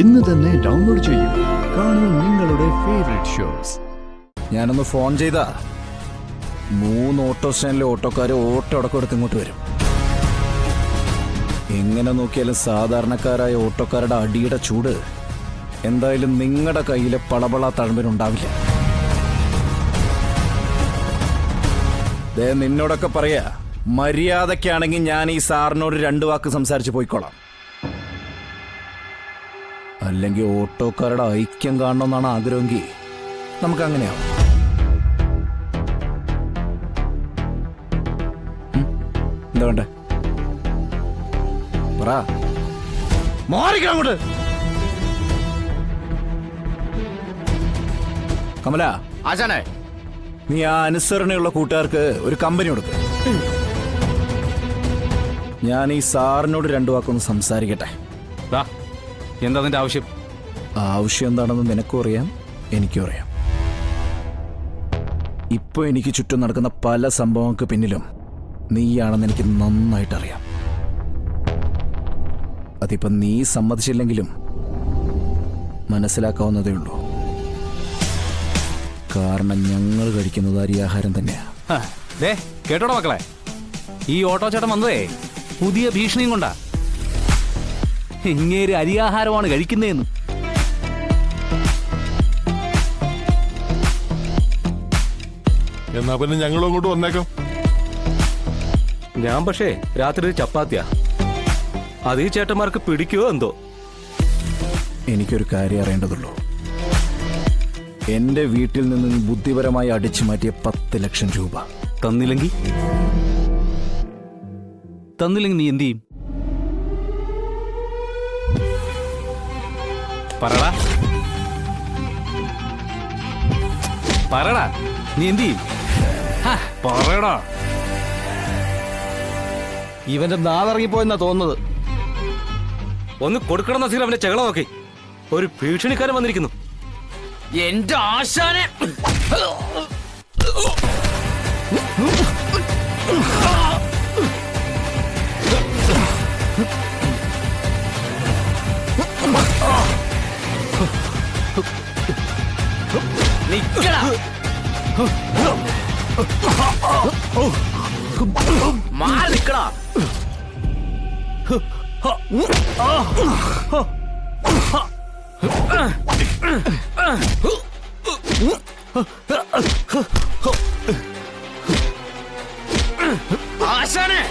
ഇന്ന് തന്നെ ഡൗൺലോഡ് ചെയ്യൂ. കാണൂ നിങ്ങളുടെ ഫേവറേറ്റ് ഷോസ്. ഞാനൊന്ന് ഫോൺ ചെയ്താ 3 ഓട്ടോ സ്റ്റാൻഡിലെ ഓട്ടോക്കാര് ഓട്ടോ അടക്കം എടുത്ത് ഇങ്ങോട്ട് വരും. എങ്ങനെ നോക്കിയാലും സാധാരണക്കാരായ ഓട്ടോക്കാരുടെ അടിയുടെ ചൂട് എന്തായാലും നിങ്ങളുടെ കയ്യിലെ പളപള തഴമ്പിനുണ്ടാവില്ല. നിന്നോടൊക്കെ പറയാ, മര്യാദക്കാണെങ്കിൽ ഞാൻ ഈ സാറിനോട് 2 വാക്ക് സംസാരിച്ച് പോയിക്കോളാം. അല്ലെങ്കിൽ ഓട്ടോക്കാരുടെ ഐക്യം കാണണമെന്നാണ് ആഗ്രഹമെങ്കിൽ നമുക്ക് അങ്ങനെയാവും. എന്താ വേണ്ടേ? പറ. മാറിക്കണം അങ്ങോട്ട്. കമല, ആശാനെ, നീ ആ അനുസരണയുള്ള കൂട്ടുകാർക്ക് ഒരു കമ്പനി കൊടുക്ക്. ഞാൻ ഈ സാറിനോട് 2 വാക്കൊന്ന് സംസാരിക്കട്ടെ. എന്താ നിന്റെ ആവശ്യം? ആവശ്യം എന്താണെന്ന് നിനക്കും അറിയാം, എനിക്കും അറിയാം. ഇപ്പൊ എനിക്ക് ചുറ്റും നടക്കുന്ന പല സംഭവങ്ങൾക്ക് പിന്നിലും നീയാണെന്ന് എനിക്ക് നന്നായിട്ടറിയാം. അതിപ്പോ നീ സമ്മതിച്ചില്ലെങ്കിലും മനസ്സിലാക്കാവുന്നതേ ഉള്ളൂ. കാരണം ഞങ്ങൾ കഴിക്കുന്നത് അരിയാഹാരം തന്നെയാ. കേട്ടോടാ മക്കളെ, ഈ ഓട്ടോ ചേട്ടൻ വന്നതേ പുതിയ ഭീഷണിയും കൊണ്ടാ. ഇങ്ങേര് അരിയാഹാരമാണ് കഴിക്കുന്നതെന്ന്. എന്നാ പിന്നെ ഞങ്ങളും അങ്ങോട്ട് വന്നേക്കാം. ഞാൻ പക്ഷേ രാത്രി ഒരു ചപ്പാത്തിയാ. അത് ഈ ചേട്ടന്മാർക്ക് പിടിക്കുവോ എന്തോ. എനിക്കൊരു കാര്യം അറിയേണ്ടതുള്ളൂ. എന്റെ വീട്ടിൽ നിന്ന് നീ ബുദ്ധിപരമായി അടിച്ചു മാറ്റിയ 10 ലക്ഷം രൂപ തന്നില്ലെങ്കിൽ നീ എന്ത് ചെയ്യും? പറടാ, നീ എന്ത് ചെയ്യും? പറയടാ. ഇവന്റെ നാവിറങ്ങിപ്പോയെന്നാ തോന്നുന്നത്. ഒന്ന് കൊടുക്കണം നസീർ, അവന്റെ ചെകള നോക്കി. ഒരു ഭീഷണിക്കാരൻ വന്നിരിക്കുന്നു. എന്റെ ആശാനെ! നിക്കടാ, മാറി നിക്കടാ. ആശാനെ! ആശാനെ!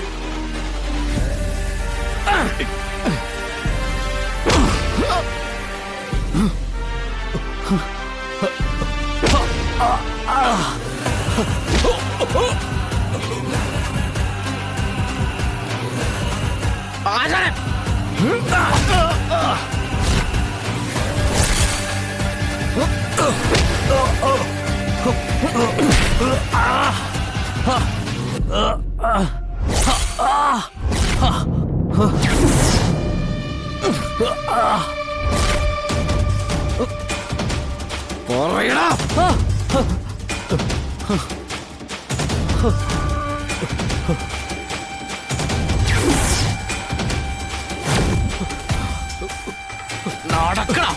പറയടാ. നടക്കടാ.